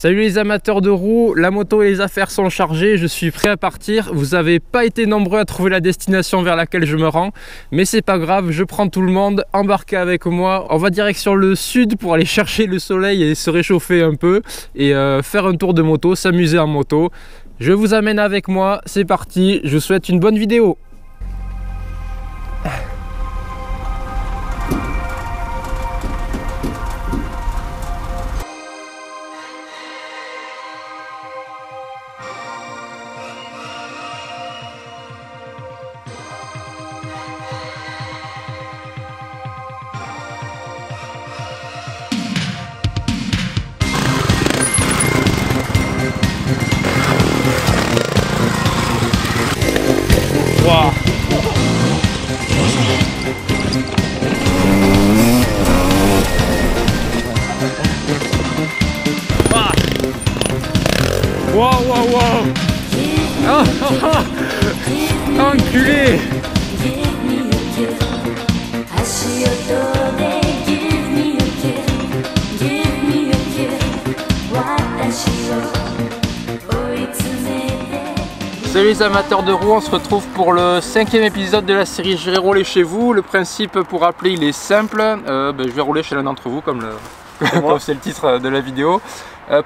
Salut les amateurs de roues, la moto et les affaires sont chargées, je suis prêt à partir. Vous n'avez pas été nombreux à trouver la destination vers laquelle je me rends, mais c'est pas grave, je prends tout le monde, embarquez avec moi. On va direction le sud pour aller chercher le soleil et se réchauffer un peu et faire un tour de moto, s'amuser en moto. Je vous amène avec moi, c'est parti, je vous souhaite une bonne vidéo. Wow. Ah. Wow, wow, wow. Ah, ah, ah. Enculé. Salut les amateurs de roues, on se retrouve pour le 5e épisode de la série Je vais rouler chez vous. Le principe pour rappeler il est simple, je vais rouler chez l'un d'entre vous comme c'est le titre de la vidéo.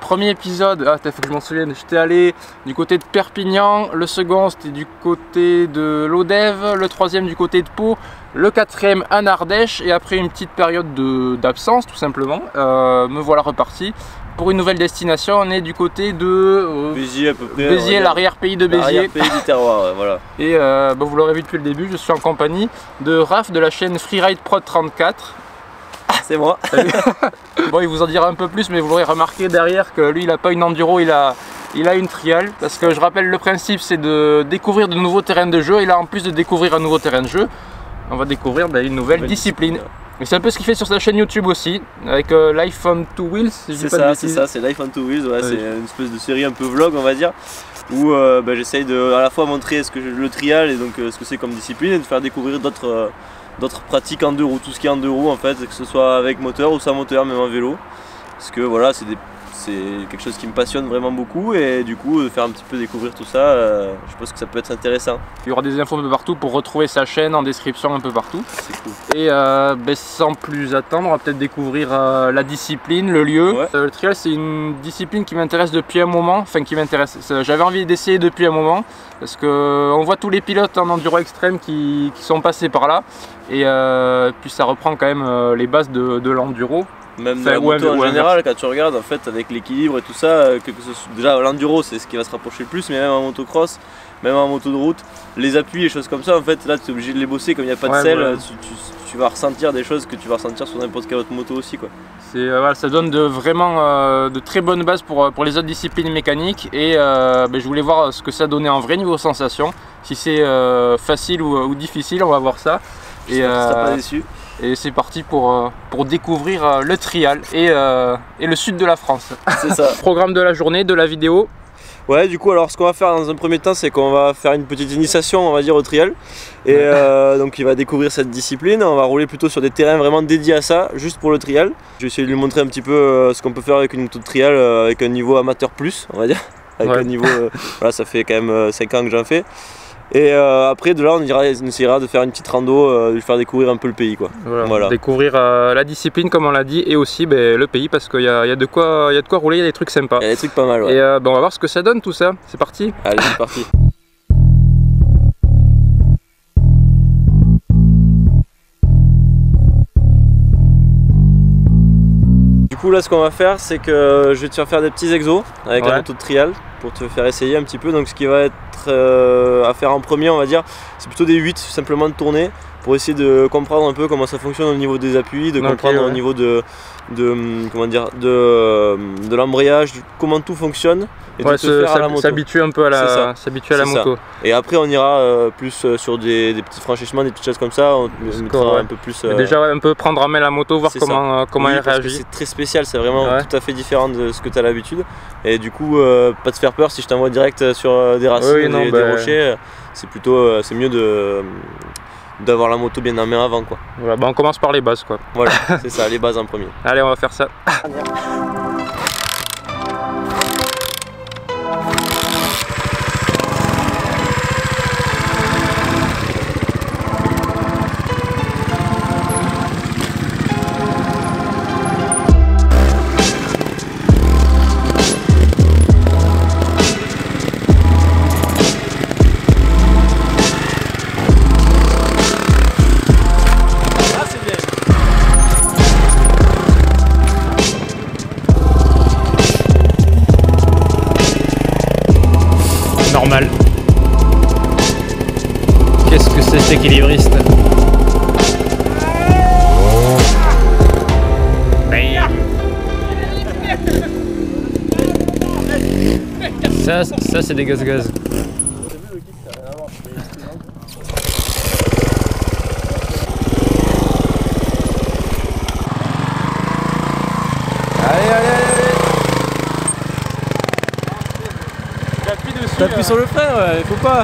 Premier épisode, il faut que je m'en souvienne, j'étais allé du côté de Perpignan, le second c'était du côté de l'Odève, le troisième du côté de Pau, le quatrième en Ardèche et après une petite période d'absence tout simplement, me voilà reparti. Pour une nouvelle destination, on est du côté de Béziers à peu près. Béziers, l'arrière-pays de Béziers. L'arrière-pays du terroir, voilà. Et vous l'aurez vu depuis le début, je suis en compagnie de Raph de la chaîne Freeride Prod 34. C'est moi. Bon, il vous en dira un peu plus, mais vous l'aurez remarqué derrière que lui, il n'a pas une enduro, il a une trial. Parce que je rappelle, le principe, c'est de découvrir de nouveaux terrains de jeu. Et là, en plus de découvrir un nouveau terrain de jeu, on va découvrir une nouvelle discipline. Et c'est un peu ce qu'il fait sur sa chaîne YouTube aussi, avec Life on Two Wheels. C'est ça, c'est Life on Two Wheels, ouais, c'est une espèce de série un peu vlog on va dire, où j'essaye de à la fois montrer le trial et donc ce que c'est comme discipline et de faire découvrir d'autres pratiques en deux roues, tout ce qui est en deux roues en fait, que ce soit avec moteur ou sans moteur, même en vélo. Parce que voilà, c'est quelque chose qui me passionne vraiment beaucoup et du coup de faire un petit peu découvrir tout ça, je pense que ça peut être intéressant. Il y aura des infos un peu partout pour retrouver sa chaîne en description un peu partout. C'est cool. Et sans plus attendre, on va peut-être découvrir la discipline, le lieu. Ouais. Le trial c'est une discipline qui m'intéresse depuis un moment, enfin qui m'intéresse, j'avais envie d'essayer depuis un moment parce qu'on voit tous les pilotes en enduro extrême qui sont passés par là et puis ça reprend quand même les bases de l'enduro. Même de la moto en général, quand tu regardes en fait avec l'équilibre et tout ça, déjà l'enduro c'est ce qui va se rapprocher le plus, mais même en motocross, même en moto de route, les appuis et choses comme ça en fait là tu es obligé de les bosser comme il n'y a pas de selle, tu vas ressentir des choses que tu vas ressentir sur n'importe quelle autre moto aussi quoi. Ça donne vraiment de très bonnes bases pour les autres disciplines mécaniques et je voulais voir ce que ça donnait en vrai niveau sensation, si c'est facile ou difficile, on va voir ça. Et pas déçu. Et c'est parti pour découvrir le trial et le sud de la France. C'est ça. Programme de la journée, de la vidéo. Ouais, du coup, alors ce qu'on va faire dans un premier temps, c'est qu'on va faire une petite initiation, on va dire, au trial. Et donc il va découvrir cette discipline. On va rouler plutôt sur des terrains vraiment dédiés à ça, juste pour le trial. Je vais essayer de lui montrer un petit peu ce qu'on peut faire avec une moto de trial, avec un niveau amateur plus, on va dire. Avec un niveau, voilà, ça fait quand même 5 ans que j'en fais. Et après de là on essaiera de faire une petite rando, de lui faire découvrir un peu le pays quoi. Voilà. Découvrir la discipline comme on l'a dit et aussi le pays parce qu'il y a de quoi rouler, il y a des trucs sympas. Il y a des trucs pas mal ouais. Et on va voir ce que ça donne tout ça, c'est parti. Allez c'est parti. Du coup là ce qu'on va faire c'est que je vais te faire des petits exos avec la moto de trial pour te faire essayer un petit peu. Donc ce qui va être à faire en premier on va dire c'est plutôt des 8 simplement de tourner pour essayer de comprendre un peu comment ça fonctionne au niveau des appuis, de comprendre au niveau de l'embrayage, comment tout fonctionne et de te faire à la moto. S'habituer un peu à la moto. Ça. Et après on ira plus sur des petits franchissements, des petites choses comme ça, on mettra un peu plus... Déjà un peu prendre en main la moto, voir comment elle réagit. C'est très spécial, c'est vraiment tout à fait différent de ce que tu as l'habitude. Et du coup, pas te faire peur si je t'envoie direct sur des racines ou des rochers, c'est mieux d'avoir la moto bien en main avant quoi. Voilà, on commence par les bases quoi. Voilà, c'est ça, les bases en premier. Allez, on va faire ça. cet équilibriste. Ça c'est des gaz-gaz. T'appuies sur le frein, ouais, faut pas.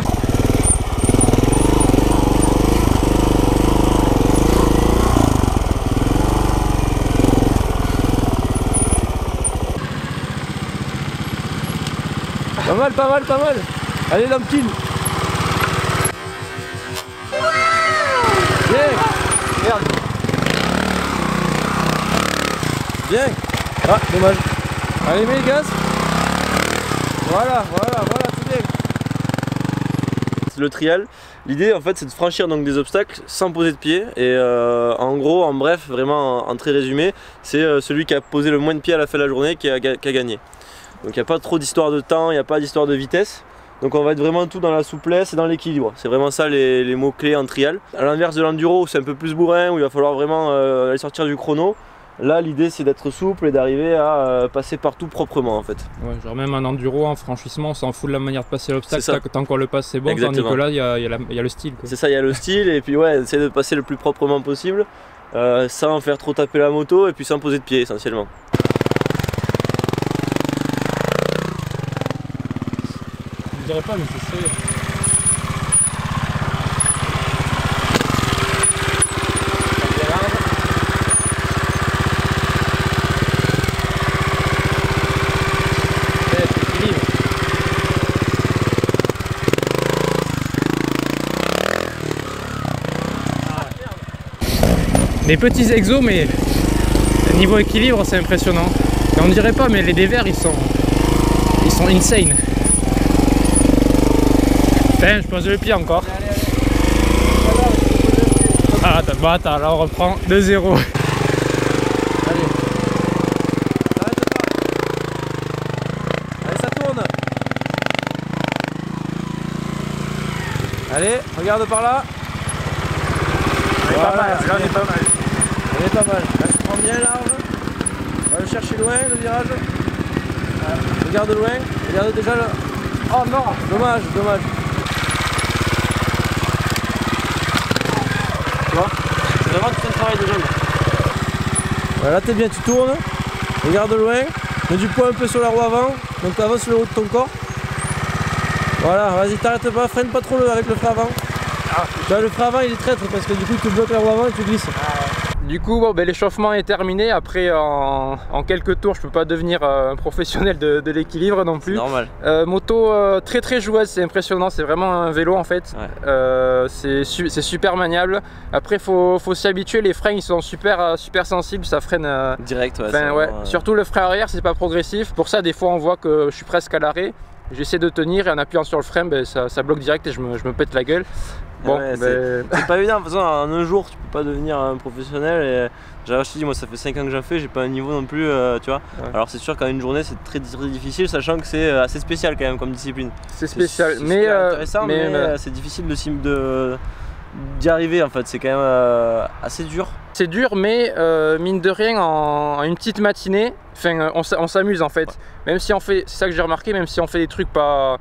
Pas mal, pas mal, pas mal. Allez, Lampkin. Bien. Merde. Bien. Ah, dommage. Allez, mets le gaz. Voilà, c'est bien. Le trial, l'idée en fait c'est de franchir donc des obstacles sans poser de pied et en gros, en bref, vraiment en très résumé, c'est celui qui a posé le moins de pieds à la fin de la journée qui a gagné. Donc il n'y a pas trop d'histoire de temps, il n'y a pas d'histoire de vitesse. Donc on va être vraiment tout dans la souplesse et dans l'équilibre. C'est vraiment ça les mots clés en trial. À l'inverse de l'enduro où c'est un peu plus bourrin, où il va falloir vraiment aller sortir du chrono. Là l'idée c'est d'être souple et d'arriver à passer partout proprement en fait. Ouais, genre même un enduro en franchissement on s'en fout de la manière de passer l'obstacle, tant qu'on le passe c'est bon. Exactement. Tandis que là il y a le style. C'est ça, il y a le style et puis ouais, essayer de passer le plus proprement possible sans faire trop taper la moto et puis sans poser de pied essentiellement. Je dirais pas mais c'est sérieux. Des petits exos mais niveau équilibre c'est impressionnant. Et on dirait pas mais les dévers ils sont insane. Putain je pose le pied encore. Ah attends là on reprend 2-0. Allez. Allez ça tourne. Allez, regarde par là. Voilà, là on est pas mal. On est pas mal. Là je prends bien large. On va le chercher loin le virage. Regarde loin. Regarde déjà le. Oh non. Dommage. Tu vois? C'est vraiment tout un travail de jambes. Voilà, là t'es bien, tu tournes. Regarde loin. Mets du poids un peu sur la roue avant. Donc tu avances le haut de ton corps. Voilà, vas-y t'arrêtes pas, freine pas trop avec le frein avant. Tu vois, le frein avant il est traître parce que du coup tu bloques la roue avant et tu glisses. Du coup bon, l'échauffement est terminé. Après en quelques tours je peux pas devenir un professionnel de l'équilibre non plus. Normal. Moto très joueuse, c'est impressionnant, c'est vraiment un vélo en fait. Ouais. C'est super maniable. Après faut s'y habituer, les freins ils sont super sensibles, ça freine direct. Ouais, ouais. Surtout le frein arrière c'est pas progressif. Pour ça des fois on voit que je suis presque à l'arrêt. J'essaie de tenir et en appuyant sur le frein ça bloque direct et je me pète la gueule. Bon, ouais, c'est pas évident, de toute façon en un jour tu peux pas devenir un professionnel et je te dis moi ça fait 5 ans que j'en fais, j'ai pas un niveau non plus tu vois. Ouais. Alors c'est sûr qu'en une journée c'est très difficile sachant que c'est assez spécial quand même comme discipline. C'est spécial, mais intéressant mais c'est difficile d'y arriver en fait, c'est quand même assez dur. C'est dur mais mine de rien en une petite matinée, on s'amuse en fait. Ouais. Même si on fait, c'est ça que j'ai remarqué, même si on fait des trucs pas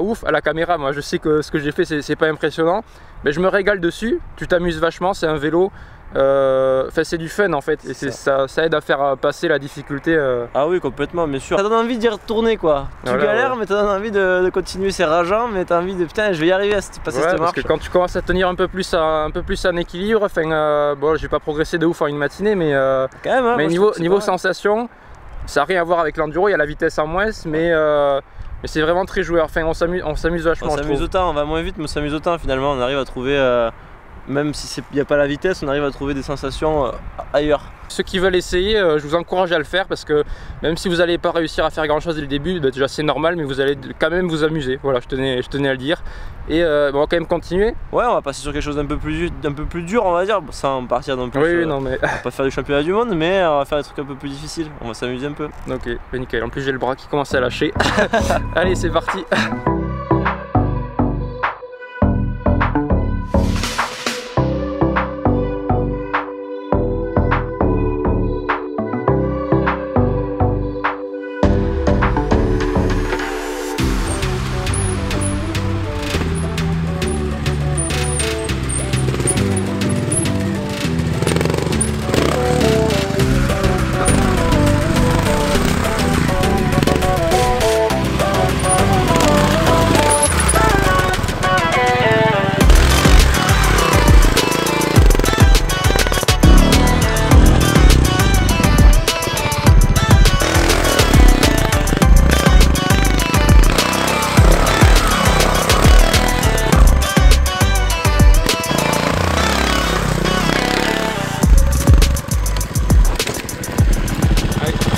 ouf à la caméra, moi je sais que ce que j'ai fait c'est pas impressionnant, mais je me régale dessus, tu t'amuses vachement, c'est un vélo, c'est du fun en fait, et ça aide à faire passer la difficulté. Ah oui complètement, bien sûr. Ça donne envie d'y retourner quoi, tu galères mais t'as envie de continuer, c'est rageant mais t'as envie de putain je vais y arriver à passer cette marche. Parce que quand tu commences à tenir un peu plus en équilibre, bon j'ai pas progressé de ouf en une matinée mais, quand même, hein, mais niveau sensation, ça n'a rien à voir avec l'enduro, il y a la vitesse en moins mais c'est vraiment très joueur, on s'amuse vachement. On s'amuse autant, on va moins vite mais on s'amuse autant finalement, on arrive à trouver, même s'il n'y a pas la vitesse, on arrive à trouver des sensations ailleurs. Ceux qui veulent essayer, je vous encourage à le faire parce que même si vous n'allez pas réussir à faire grand chose dès le début, déjà c'est normal mais vous allez quand même vous amuser, voilà je tenais à le dire. Et on va quand même continuer. Ouais, on va passer sur quelque chose d'un peu plus dur on va dire, sans partir non plus. Oui, non mais... on va pas faire du championnat du monde mais on va faire des trucs un peu plus difficiles, on va s'amuser un peu. Ok, nickel, en plus j'ai le bras qui commence à lâcher. Allez c'est parti.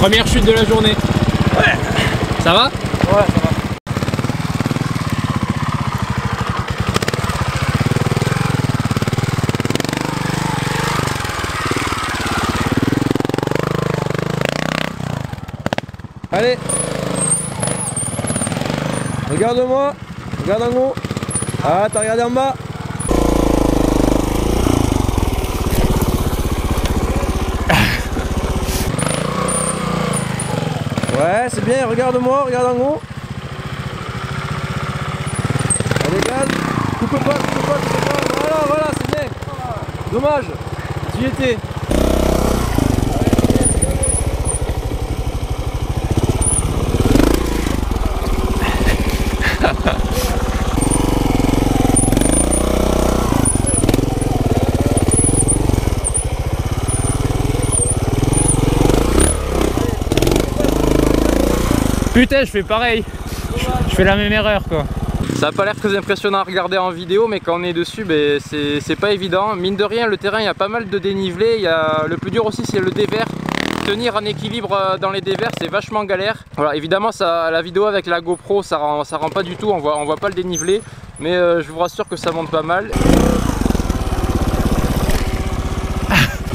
Première chute de la journée. Ouais. Ça va? Ouais, ça va. Allez, regarde-moi, regarde en haut. Ah, t'as regardé en bas. Ouais, c'est bien, regarde-moi, regarde en haut. Allez, gaz, coupe pas, coupe pas, coupe pas. Voilà, voilà, c'est bien. Dommage, j'y étais. Putain, je fais pareil. Je fais la même erreur quoi. Ça n'a pas l'air très impressionnant à regarder en vidéo, mais quand on est dessus, ben, c'est pas évident. Mine de rien, le terrain, il y a pas mal de dénivelé. Le plus dur aussi, c'est le dévers. Tenir en équilibre dans les dévers, c'est vachement galère. Voilà, évidemment, la vidéo avec la GoPro, ça rend pas du tout. On voit pas le dénivelé, mais je vous rassure que ça monte pas mal.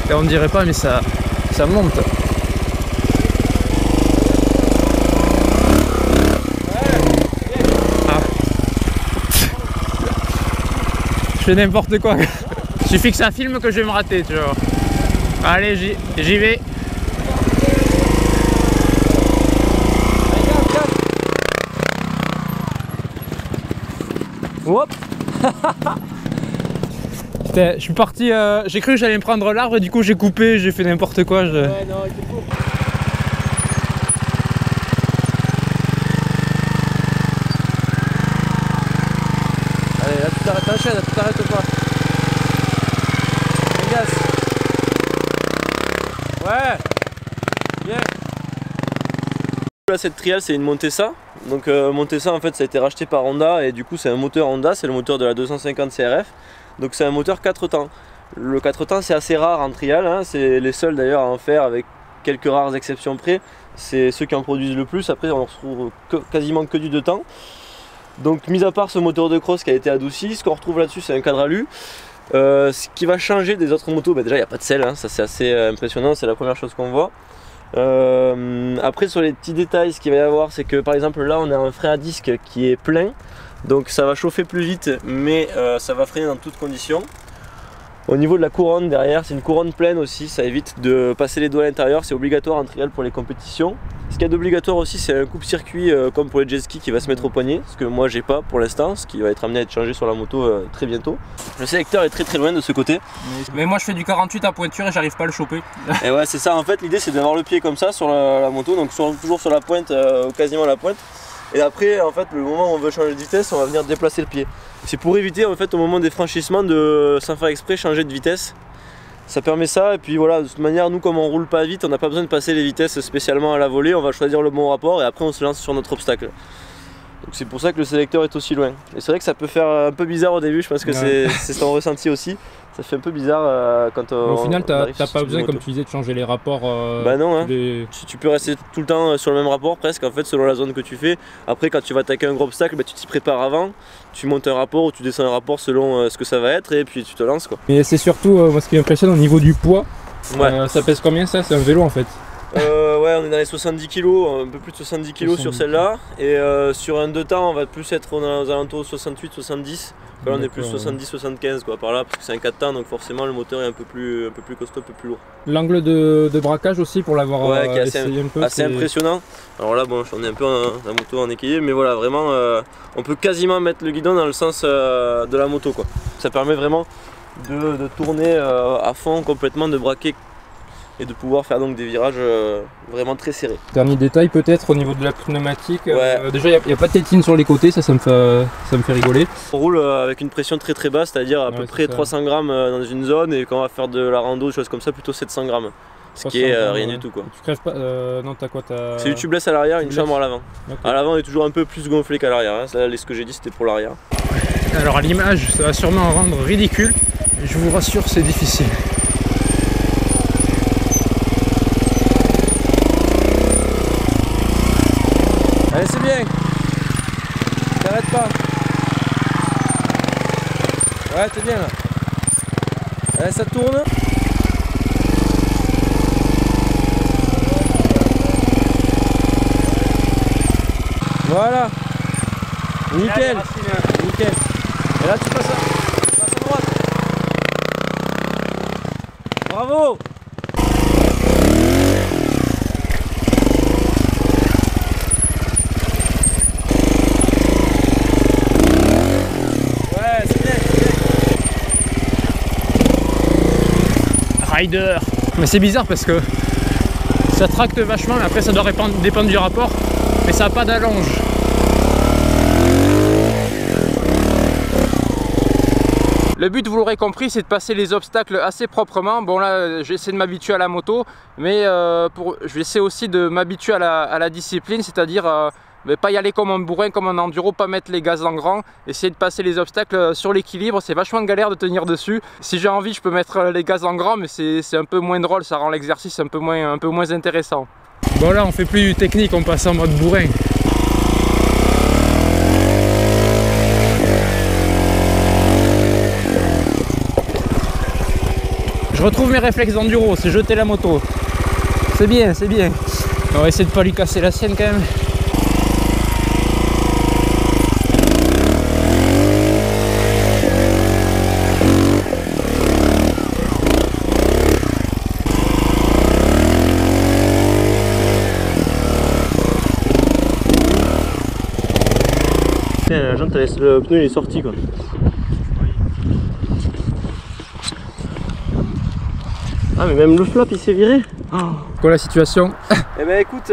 Et on ne dirait pas, mais ça monte. Je fais n'importe quoi. Il suffit que ça filme que je vais me rater, tu vois. Allez, j'y vais. Hop. Putain, je suis parti, j'ai cru que j'allais me prendre l'arbre et du coup j'ai coupé, j'ai fait n'importe quoi. Ouais, non, il faut. Allez, là tu t'arrêtes, t'enchaînes, là tu t'arrêtes pas. Gaz. Ouais. Bien. Là cette trial c'est une Montesa. Donc Montesa en fait ça a été racheté par Honda et du coup c'est un moteur Honda, c'est le moteur de la 250 CRF. Donc c'est un moteur 4 temps. Le 4 temps c'est assez rare en trial, hein. C'est les seuls d'ailleurs à en faire avec quelques rares exceptions près. C'est ceux qui en produisent le plus, après on retrouve quasiment que du 2 temps. Donc mis à part ce moteur de cross qui a été adouci, ce qu'on retrouve là-dessus c'est un cadre alu. Ce qui va changer des autres motos, bah déjà il n'y a pas de selle, hein. Ça c'est assez impressionnant, c'est la première chose qu'on voit. Après sur les petits détails, ce qu'il va y avoir c'est que par exemple là on a un frein à disque qui est plein, donc ça va chauffer plus vite mais ça va freiner dans toutes conditions. Au niveau de la couronne derrière, c'est une couronne pleine aussi, ça évite de passer les doigts à l'intérieur, c'est obligatoire en trial pour les compétitions. Ce qu'il y a d'obligatoire aussi c'est un coupe-circuit comme pour les jet skis qui va se mettre au poignet, ce que moi j'ai pas pour l'instant, ce qui va être amené à être changé sur la moto très bientôt. Le sélecteur est très loin de ce côté. Mais moi je fais du 48 à pointure et j'arrive pas à le choper. Et ouais c'est ça, en fait l'idée c'est d'avoir le pied comme ça sur la moto, donc toujours sur la pointe, quasiment la pointe. Et après en fait le moment où on veut changer de vitesse, on va venir déplacer le pied. C'est pour éviter en fait au moment des franchissements de sans faire exprès changer de vitesse. Ça permet ça et puis voilà, de toute manière nous comme on roule pas vite, on n'a pas besoin de passer les vitesses spécialement à la volée, on va choisir le bon rapport et après on se lance sur notre obstacle. Donc c'est pour ça que le sélecteur est aussi loin. Et c'est vrai que ça peut faire un peu bizarre au début, je pense que c'est ton ressenti aussi. Ça fait un peu bizarre quand au final t'as pas besoin comme tu disais de changer les rapports. Bah non, hein. Tu peux rester tout le temps sur le même rapport presque en fait selon la zone que tu fais. Après quand tu vas attaquer un gros obstacle, bah, tu t'y prépares avant, tu montes un rapport ou tu descends un rapport selon ce que ça va être et puis tu te lances quoi. Et c'est surtout moi ce qui m'impressionne au niveau du poids. Ouais. Ça pèse combien ça? C'est un vélo en fait? Ouais, on est dans les 70 kg, un peu plus de 70 kg sur celle-là. Et sur un 2 temps, on va plus être aux alentours de 68-70. Là, on est plus 70-75 quoi, par là, parce que c'est un 4 temps, donc forcément le moteur est un peu plus costaud, un peu plus lourd. L'angle de braquage aussi, pour l'avoir essayé un peu, assez impressionnant. Alors là, bon, on est un peu la moto en équilibre, mais voilà, vraiment, on peut quasiment mettre le guidon dans le sens de la moto quoi. Ça permet vraiment de tourner à fond complètement, de braquer et de pouvoir faire donc des virages vraiment très serrés. Dernier détail peut-être au niveau de la pneumatique, déjà il n'y a pas de tétine sur les côtés, ça me fait rigoler. On roule avec une pression très basse, c'est-à-dire à peu près 300 grammes dans une zone, et quand on va faire de la rando, des choses comme ça, plutôt 700 grammes. Ce qui est rien du tout quoi. Tu crèves pas, non t'as quoi? C'est du tubeless à l'arrière, une chambre à l'avant. Okay. À l'avant on est toujours un peu plus gonflé qu'à l'arrière, hein. Ce que j'ai dit c'était pour l'arrière. Alors à l'image ça va sûrement rendre ridicule, je vous rassure c'est difficile. Allez, c'est bien. T'arrêtes pas. Ouais, t'es bien là. Allez, ça tourne. Voilà. Nickel. Nickel. Et là, tu passes à droite. Bravo. Rider. Mais c'est bizarre parce que ça tracte vachement, mais après ça doit dépendre du rapport, mais ça n'a pas d'allonge. Le but, vous l'aurez compris, c'est de passer les obstacles assez proprement. Bon là, j'essaie de m'habituer à la moto, mais je vais essayer aussi de m'habituer à la discipline, c'est-à-dire mais pas y aller comme un bourrin, comme un enduro, pas mettre les gaz en grand, essayer de passer les obstacles sur l'équilibre. C'est vachement galère de tenir dessus. Si j'ai envie, je peux mettre les gaz en grand, mais c'est un peu moins drôle, ça rend l'exercice un peu moins intéressant. Bon là, on fait plus technique, on passe en mode bourrin. Je retrouve mes réflexes d'enduro, c'est jeter la moto. C'est bien, c'est bien. On va essayer de pas lui casser la sienne quand même. La jante, le pneu il est sorti quoi. Ah mais même le flap il s'est viré. Oh. Quoi la situation? Eh ben écoute,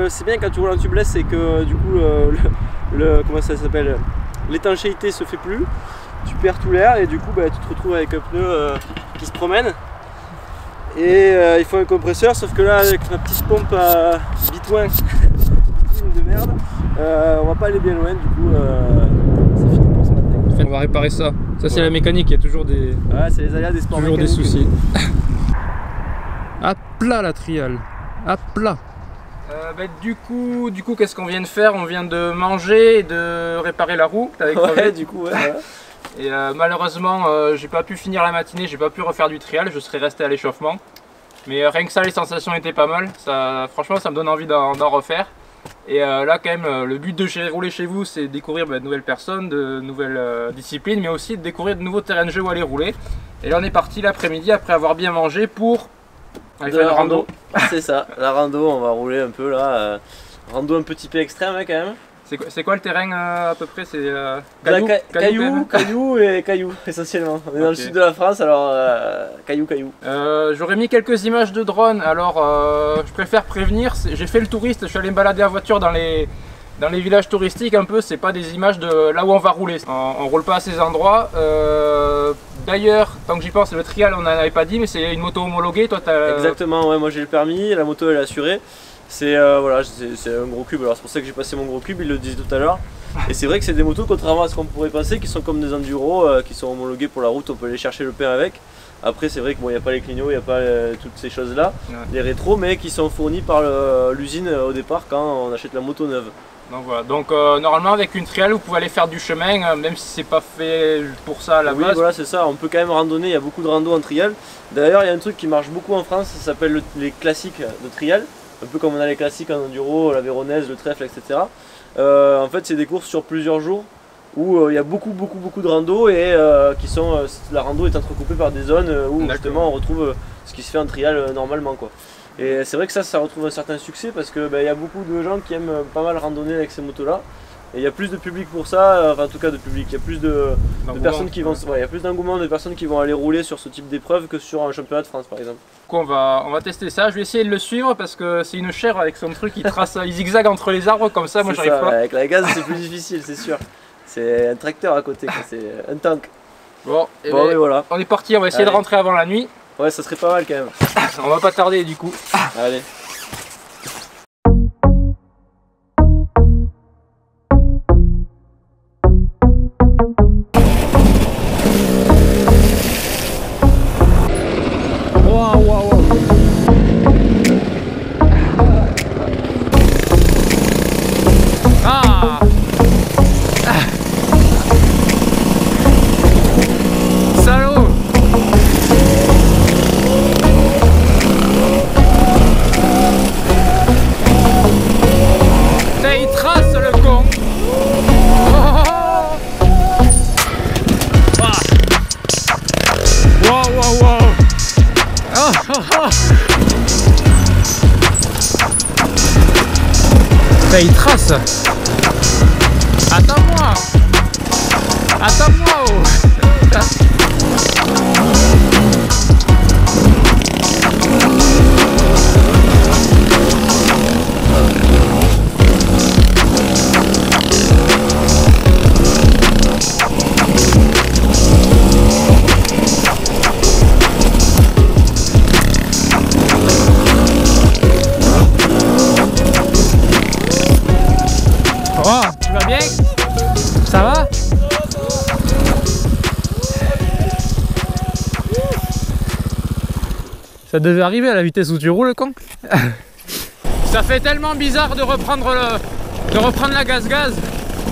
c'est bien quand tu roules en tubeless, c'est que du coup comment ça s'appelle, l'étanchéité se fait plus, tu perds tout l'air et du coup bah, tu te retrouves avec un pneu qui se promène. Et il faut un compresseur, sauf que là avec ma petite pompe à bitouin de merde, on va pas aller bien loin, du coup c'est fini pour ce matin. On va réparer ça. Ça c'est la mécanique, il y a toujours des, ouais, c'est les aléas des sports toujours mécaniques. des soucis. À plat la trial, à plat. Du coup qu'est-ce qu'on vient de faire? On vient de manger et de réparer la roue. Ouais, du coup, ouais. Et malheureusement, j'ai pas pu finir la matinée, j'ai pas pu refaire du trial, je serais resté à l'échauffement. Mais rien que ça, les sensations étaient pas mal. Franchement, ça me donne envie d'en refaire. Et là, quand même, le but de Gérer rouler chez vous, c'est de découvrir de nouvelles personnes, de nouvelles disciplines, mais aussi de découvrir de nouveaux terrains de jeu où aller rouler. Et là, on est parti l'après-midi après avoir bien mangé pour aller faire la rando. C'est ça, la rando, on va rouler un peu là. Rando un petit peu extrême hein, quand même. C'est quoi le terrain à peu près? C'est cailloux et cailloux essentiellement. On est dans le sud de la France, alors cailloux. J'aurais mis quelques images de drone, alors je préfère prévenir, j'ai fait le touriste, je suis allé me balader en voiture dans les villages touristiques un peu, c'est pas des images de là où on va rouler, on roule pas à ces endroits. D'ailleurs, tant que j'y pense, le trial on n'en avait pas dit, mais c'est une moto homologuée, toi t'as... Exactement, ouais, moi j'ai le permis, la moto elle est assurée. C'est voilà, c'est un gros cube, alors c'est pour ça que j'ai passé mon gros cube, ils le disent tout à l'heure. Et c'est vrai que c'est des motos, contrairement à ce qu'on pourrait penser, qui sont comme des enduros, qui sont homologués pour la route, on peut aller chercher le pain avec. Après c'est vrai qu'il n'y a pas les clignots, il n'y a pas toutes ces choses là, ouais. Les rétros, mais qui sont fournis par l'usine au départ quand on achète la moto neuve. Donc voilà, donc normalement avec une trial vous pouvez aller faire du chemin, même si c'est pas fait pour ça à la base. Oui voilà c'est ça, on peut quand même randonner, il y a beaucoup de rando en trial. D'ailleurs il y a un truc qui marche beaucoup en France, ça s'appelle les classiques de trial. Un peu comme on a les classiques en enduro, la véronaise, le trèfle, etc. En fait c'est des courses sur plusieurs jours où il y a beaucoup de rando et la rando est entrecoupée par des zones où justement on retrouve ce qui se fait en trial normalement quoi. Et c'est vrai que ça retrouve un certain succès parce que y a beaucoup de gens qui aiment pas mal randonner avec ces motos là. Et il y a plus de public pour ça, enfin en tout cas de public, il y a plus de personnes qui vont, il y a plus d'engouement de personnes qui vont aller rouler sur ce type d'épreuve que sur un championnat de France par exemple. On va tester ça, je vais essayer de le suivre parce que c'est une chair avec son truc qui trace, il zigzague entre les arbres comme ça, moi j'arrive pas. Avec la gaz c'est plus difficile c'est sûr, c'est un tracteur à côté, c'est un tank. Bon, et voilà. On est parti, on va essayer de rentrer avant la nuit. Ouais ça serait pas mal quand même. On va pas tarder du coup. Allez. il trace le con. Wow, wow, wow. Oh, oh, oh. Il trace. Attends-moi. Attends-moi. Oh. Oh, tu vas bien? Ça va? Ça devait arriver à la vitesse où tu roules, con. Ça fait tellement bizarre de reprendre la gaz-gaz.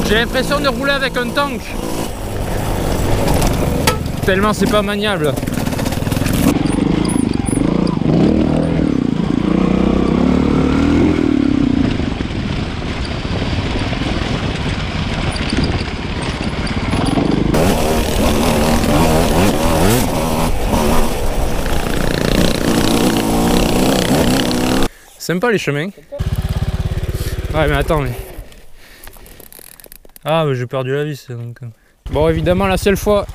J'ai l'impression de rouler avec un tank. Tellement c'est pas maniable. Sympa les chemins. Ouais mais attends mais... Ah mais j'ai perdu la vis donc... Bon évidemment la seule fois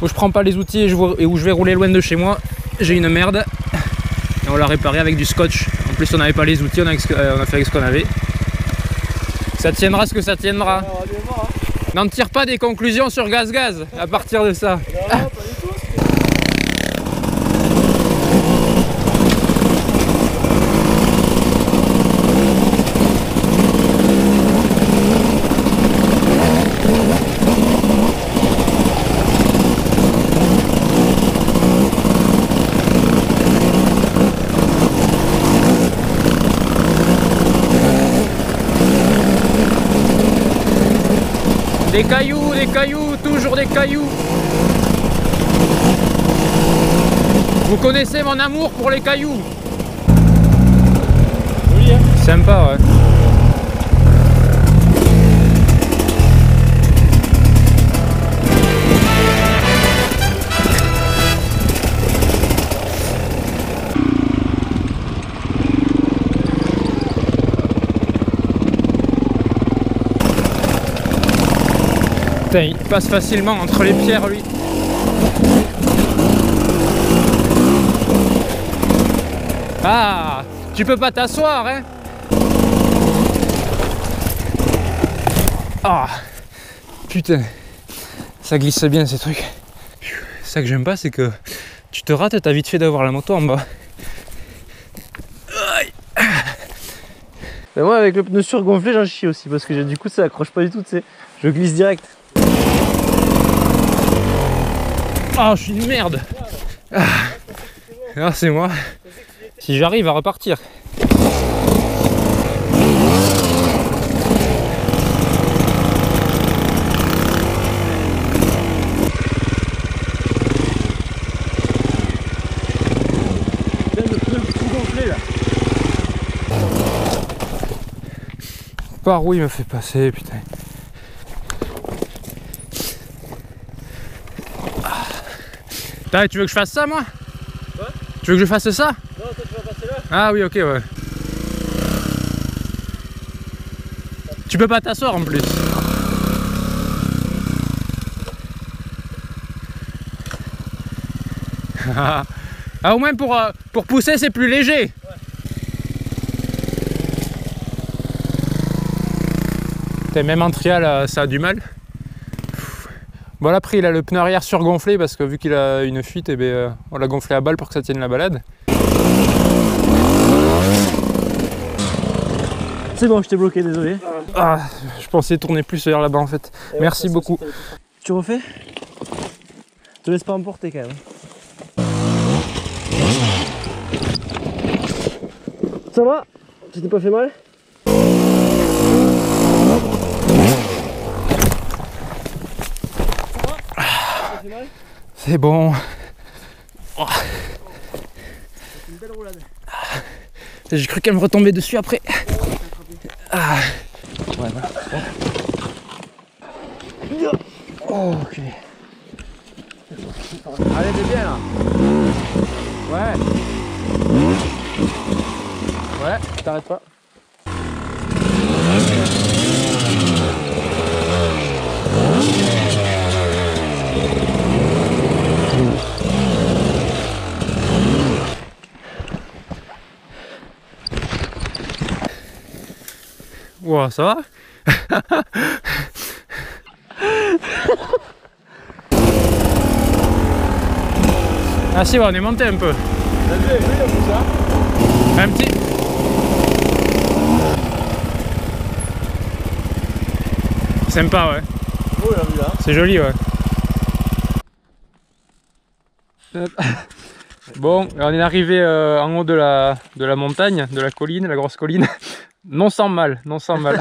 où je prends pas les outils et où je vais rouler loin de chez moi, j'ai une merde. Et on l'a réparé avec du scotch. En plus on n'avait pas les outils, on a fait avec ce qu'on avait. Ça tiendra ce que ça tiendra. N'en tire pas des conclusions sur gaz-gaz à partir de ça. Des cailloux, toujours des cailloux. Vous connaissez mon amour pour les cailloux. Oui, hein. Sympa, ouais. Putain, il passe facilement entre les pierres, lui. Ah, tu peux pas t'asseoir, hein? Ah, putain, ça glisse bien ces trucs. Ça que j'aime pas, c'est que tu te rates, t'as vite fait d'avoir la moto en bas. Mais moi, avec le pneu surgonflé, j'en chie aussi parce que du coup, ça accroche pas du tout, tu sais. Je glisse direct. Ah, je suis une merde. Ah, c'est moi. Si j'arrive à repartir. Par où il me fait passer, putain. Putain, tu veux que je fasse ça, moi? Quoi? Tu veux que je fasse ça? Non, toi tu vas passer là. Ah oui, ok, ouais. Tu peux pas t'asseoir en plus. Ah, au moins pour pousser, c'est plus léger. Ouais. Même en trial, ça a du mal. Bon là après il a le pneu arrière surgonflé parce que vu qu'il a une fuite, eh bien, on l'a gonflé à balle pour que ça tienne la balade. C'est bon, je t'ai bloqué, désolé. Ah, je pensais tourner plus vers là-bas en fait. Et merci beaucoup. Tu refais? Te laisse pas emporter quand même. Ça va? Tu t'es pas fait mal? C'est bon. Oh. C'est une belle roulade. J'ai cru qu'elle me retombait dessus après. Ah. Ouais, oh, ok. Allez, t'es bien là. Ouais. Ouais, t'arrêtes pas. Wow, ça va? Ah si, ouais, on est monté un peu. T'as vu, ça? Un petit. Sympa, ouais. Oh, la vue là. C'est joli, ouais. Bon, on est arrivé en haut de la montagne, de la colline, la grosse colline. Non sans mal, non sans mal.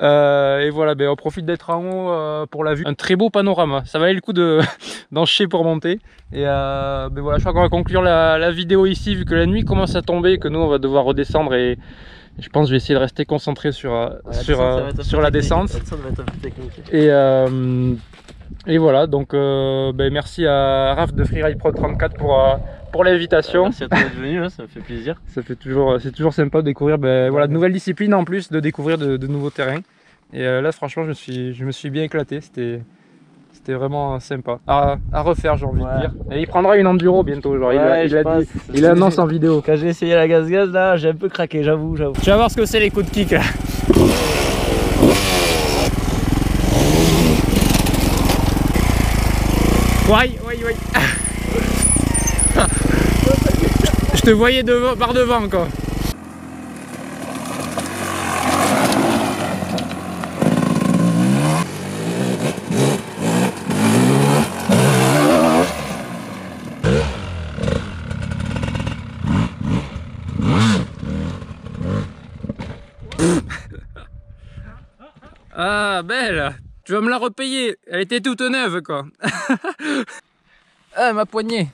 Et voilà, ben, on profite d'être en haut pour la vue. Un très beau panorama, ça valait le coup d'en chier pour monter. Et ben voilà, je crois qu'on va conclure la vidéo ici, vu que la nuit commence à tomber, que nous on va devoir redescendre et je pense que je vais essayer de rester concentré sur la descente. Et voilà, donc ben, merci à Raph de Freeride Pro 34 pour l'invitation. Merci à toi d'être venu, hein, ça me fait plaisir. C'est toujours sympa de découvrir ben, voilà, de nouvelles disciplines en plus, de découvrir de nouveaux terrains. Et là franchement je me suis bien éclaté, c'était vraiment sympa. À refaire j'ai envie de dire. Et il prendra une enduro bientôt, genre il annonce en vidéo. Quand j'ai essayé la gaz là, j'ai un peu craqué, j'avoue. Tu vas voir ce que c'est les coups de kick là. Ouais. Je te voyais par devant quoi. Ah belle, tu vas me la repayer, elle était toute neuve quoi. Ah ma poignée.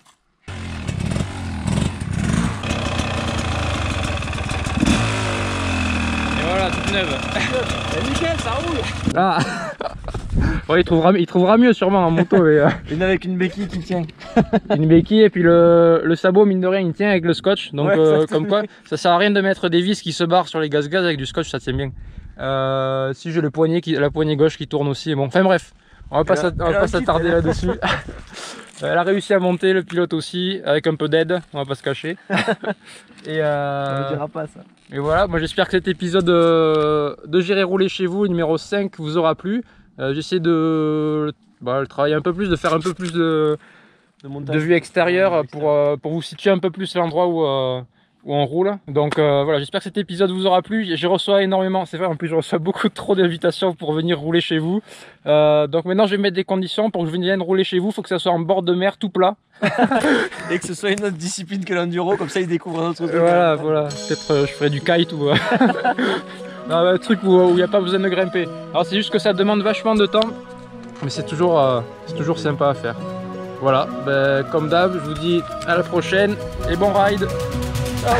Et voilà, toute neuve. Nickel, ça roule. Ah. Ouais, il trouvera mieux sûrement en moto. Mais, une avec une béquille qui tient. Une béquille et puis le sabot mine de rien il tient avec le scotch. Donc ouais, comme quoi ça sert à rien de mettre des vis qui se barrent sur les gaz avec du scotch, ça tient bien. Si j'ai la poignée gauche qui tourne aussi. Bon, enfin bref, on va pas s'attarder là-dessus. Elle a réussi à monter, le pilote aussi, avec un peu d'aide, on va pas se cacher. Et on ne dira pas ça. Et voilà, moi j'espère que cet épisode de J'irai rouler chez vous, numéro 5, vous aura plu. J'essaie de le travailler un peu plus, de faire un peu plus de vue extérieure pour vous situer un peu plus l'endroit où on roule. Donc voilà, j'espère que cet épisode vous aura plu. Je reçois énormément, c'est vrai, en plus je reçois beaucoup trop d'invitations pour venir rouler chez vous. Donc maintenant je vais mettre des conditions pour que je vienne rouler chez vous. Il faut que ça soit en bord de mer tout plat. Et que ce soit une autre discipline que l'enduro, comme ça ils découvrent un autre truc. Voilà, peut-être je ferai du kite ou un truc où il n'y a pas besoin de grimper. Alors c'est juste que ça demande vachement de temps, mais c'est toujours sympa à faire. Voilà, ben, comme d'hab, je vous dis à la prochaine et bon ride. Ciao.